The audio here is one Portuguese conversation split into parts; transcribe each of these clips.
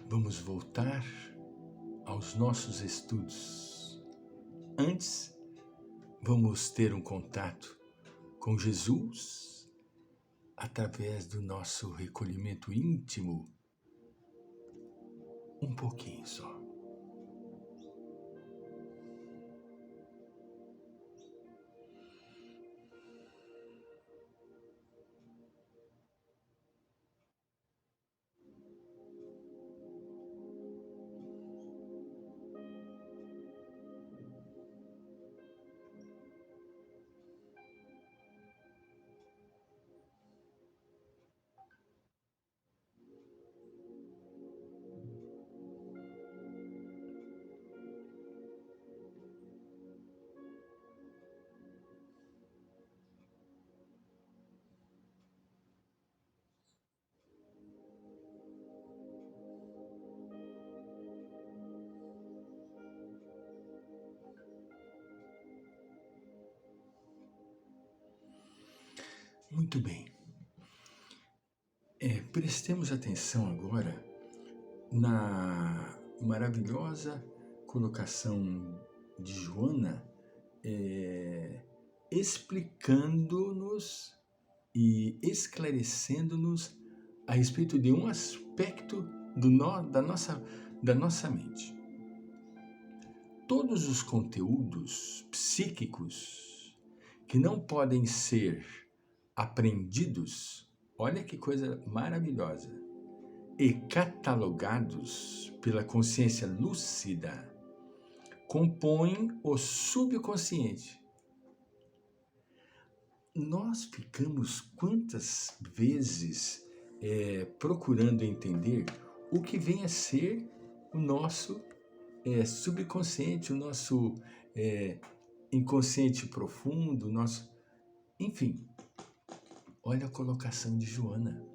vamos voltar aos nossos estudos. Antes, vamos ter um contato com Jesus através do nosso recolhimento íntimo, um pouquinho só. Muito bem. Prestemos atenção agora na maravilhosa colocação de Joana, explicando-nos e esclarecendo-nos a respeito de um aspecto da nossa mente. Todos os conteúdos psíquicos que não podem ser aprendidos, olha que coisa maravilhosa, e catalogados pela consciência lúcida, compõem o subconsciente. Nós ficamos quantas vezes procurando entender o que vem a ser o nosso subconsciente, o nosso inconsciente profundo, enfim. Olha a colocação de Joana.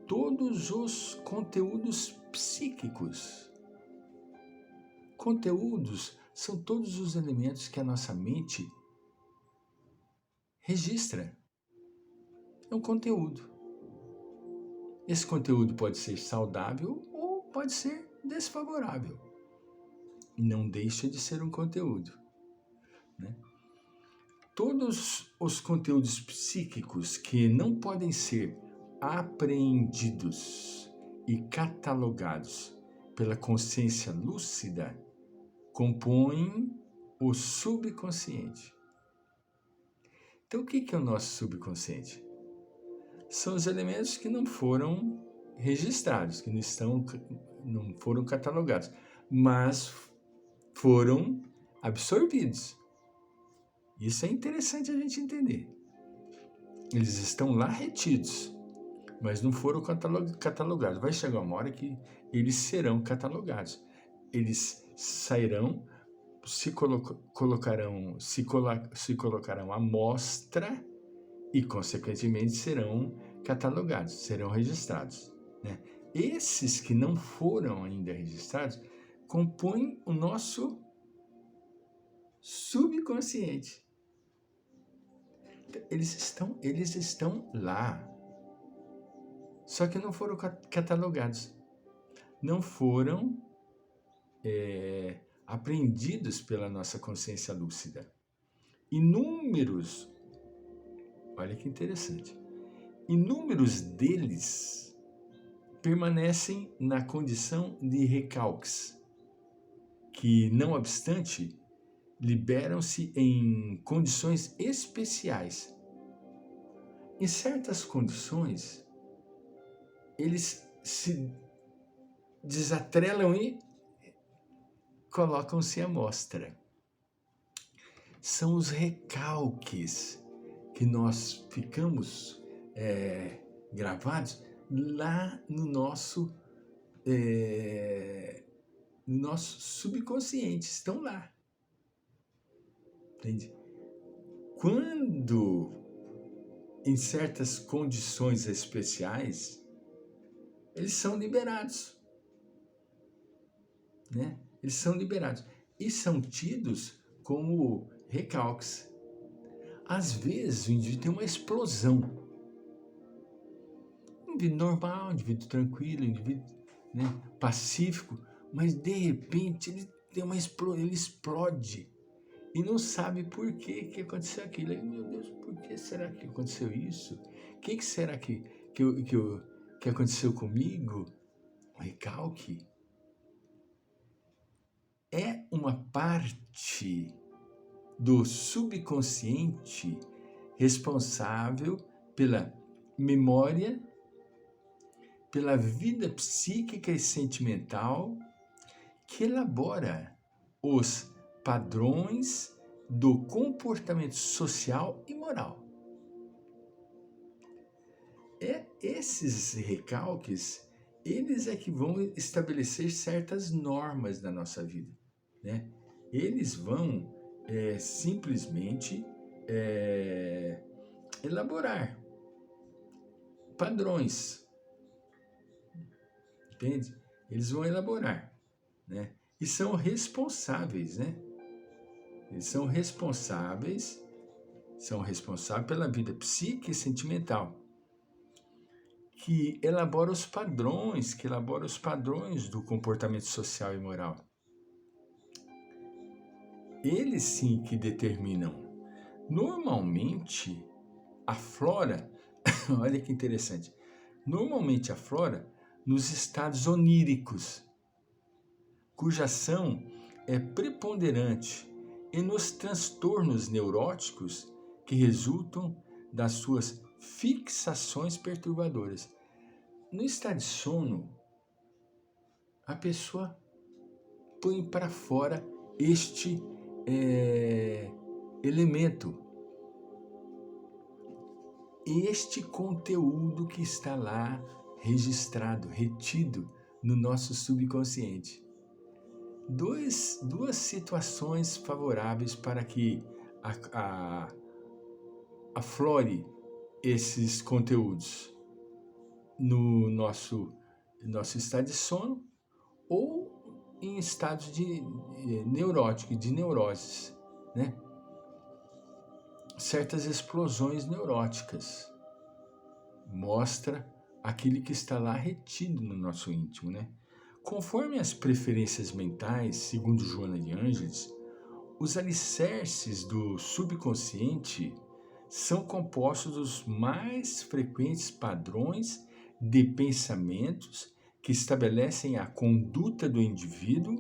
Todos os conteúdos psíquicos. Conteúdos são todos os elementos que a nossa mente registra. É um conteúdo. Esse conteúdo pode ser saudável ou pode ser desfavorável. Não deixa de ser um conteúdo, né? Todos os conteúdos psíquicos que não podem ser apreendidos e catalogados pela consciência lúcida compõem o subconsciente. Então, o que é o nosso subconsciente? São os elementos que não foram registrados, que não foram catalogados, mas foram absorvidos. Isso é interessante a gente entender. Eles estão lá retidos, mas não foram catalogados. Vai chegar uma hora que eles serão catalogados. Eles sairão, se colocarão à mostra e, consequentemente, serão catalogados, serão registrados, né? Esses que não foram ainda registrados compõem o nosso subconsciente. Eles estão lá, só que não foram catalogados, não foram apreendidos pela nossa consciência lúcida. Olha que interessante, inúmeros deles permanecem na condição de recalques, que, não obstante, liberam-se em condições especiais. Em certas condições, eles se desatrelam e colocam-se à mostra. São os recalques que nós ficamos gravados lá no nosso subconsciente, estão lá. Entende? Quando, em certas condições especiais, eles são liberados, né? Eles são liberados e são tidos como recalques. Às vezes o indivíduo tem uma explosão. Um indivíduo normal, um indivíduo tranquilo, um indivíduo né, pacífico, mas de repente ele explode e não sabe por que aconteceu aquilo. Aí, meu Deus, por que será que aconteceu isso? O que será que aconteceu comigo? O recalque é uma parte do subconsciente responsável pela memória, pela vida psíquica e sentimental, que elabora os padrões do comportamento social e moral. Esses recalques, eles é que vão estabelecer certas normas na nossa vida, né? Eles vão simplesmente elaborar padrões, entende? Eles vão elaborar, né? E são responsáveis, né? Eles são responsáveis pela vida psíquica e sentimental, que elabora os padrões do comportamento social e moral. Eles sim que determinam. Normalmente, aflora, olha que interessante, normalmente aflora nos estados oníricos, cuja ação é preponderante, e nos transtornos neuróticos que resultam das suas fixações perturbadoras. No estado de sono, a pessoa põe para fora este elemento, este conteúdo que está lá registrado, retido no nosso subconsciente. Duas situações favoráveis para que aflore esses conteúdos no nosso estado de sono ou em estados de neurótico, de neuroses, né? Certas explosões neuróticas mostra aquilo que está lá retido no nosso íntimo, né? Conforme as preferências mentais, segundo Joana de Ângeles, os alicerces do subconsciente são compostos dos mais frequentes padrões de pensamentos que estabelecem a conduta do indivíduo,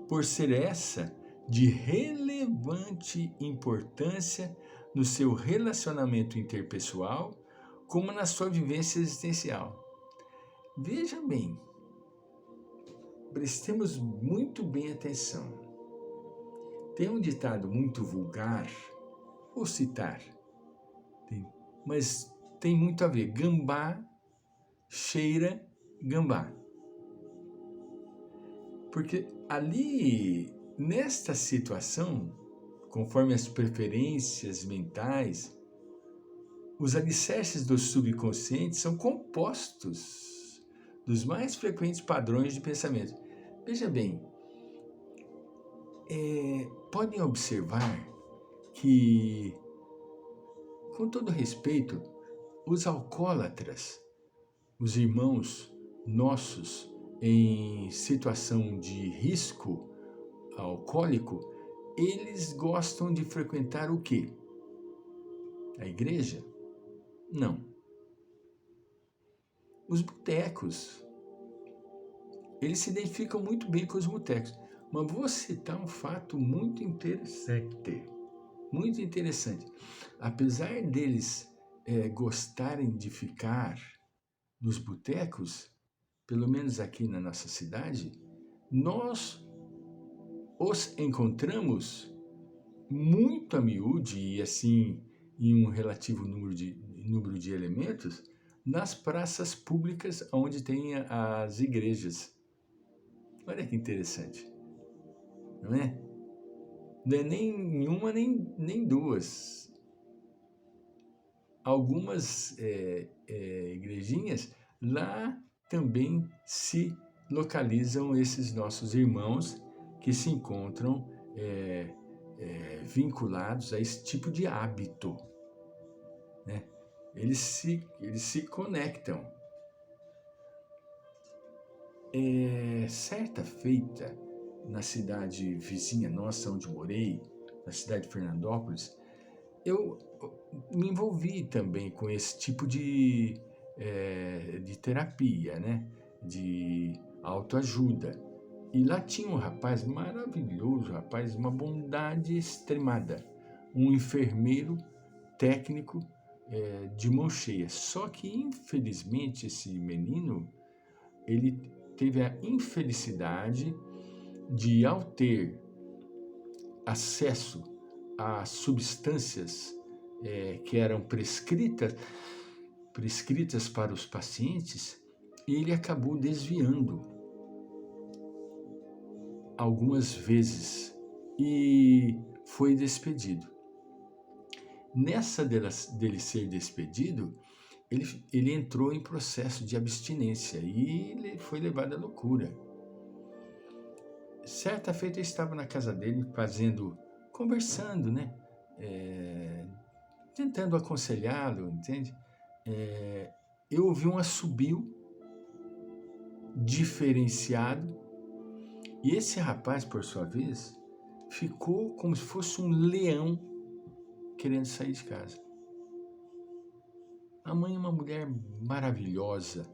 por ser essa de relevante importância no seu relacionamento interpessoal, como na sua vivência existencial. Veja bem, prestemos muito bem atenção. Tem um ditado muito vulgar, vou citar, mas tem muito a ver. Gambá cheira gambá. Porque ali, nesta situação, conforme as preferências mentais, os alicerces do subconsciente são compostos dos mais frequentes padrões de pensamento. Veja bem, podem observar que, com todo respeito, os alcoólatras, os irmãos nossos em situação de risco alcoólico, eles gostam de frequentar o quê? A igreja? Não. Os botecos. Eles se identificam muito bem com os botecos. Mas vou citar um fato muito interessante. Muito interessante. Apesar deles gostarem de ficar nos botecos, pelo menos aqui na nossa cidade, nós os encontramos muito a miúde e assim em um relativo número de elementos nas praças públicas onde tem as igrejas. Olha que interessante, não é? Não é nem uma nem duas. Algumas igrejinhas, lá também se localizam esses nossos irmãos que se encontram vinculados a esse tipo de hábito, né? Eles se conectam. certa feita, na cidade vizinha nossa, onde eu morei, na cidade de Fernandópolis, eu me envolvi também com esse tipo de terapia, né? De autoajuda. E lá tinha um rapaz maravilhoso, rapaz, uma bondade extremada, um enfermeiro técnico de mão cheia. Só que, infelizmente, esse menino, ele teve a infelicidade de, ao ter acesso a substâncias que eram prescritas para os pacientes, ele acabou desviando algumas vezes e foi despedido. Nessa dele ser despedido, ele entrou em processo de abstinência e ele foi levado à loucura. Certa feita eu estava na casa dele conversando, né? Tentando aconselhá-lo, entende? Eu ouvi um assobio diferenciado e esse rapaz, por sua vez, ficou como se fosse um leão querendo sair de casa. A mãe é uma mulher maravilhosa,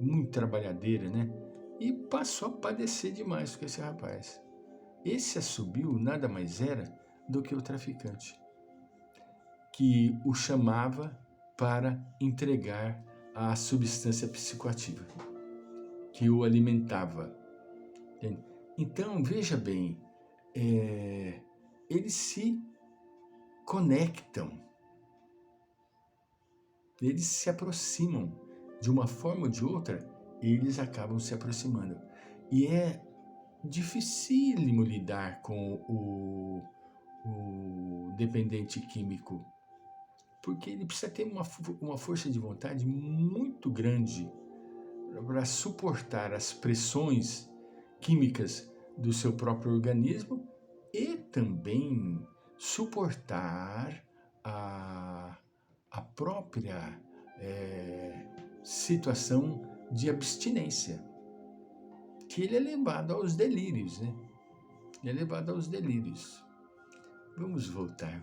muito trabalhadeira, né? E passou a padecer demais com esse rapaz. Esse assobio nada mais era do que o traficante, que o chamava para entregar a substância psicoativa, que o alimentava. Então, veja bem, eles se conectam, eles se aproximam, de uma forma ou de outra, eles acabam se aproximando. E é dificílimo lidar com o dependente químico, porque ele precisa ter uma força de vontade muito grande para suportar as pressões químicas do seu próprio organismo e também suportar a própria situação de abstinência, que ele é levado aos delírios, né? Ele é levado aos delírios. Vamos voltar.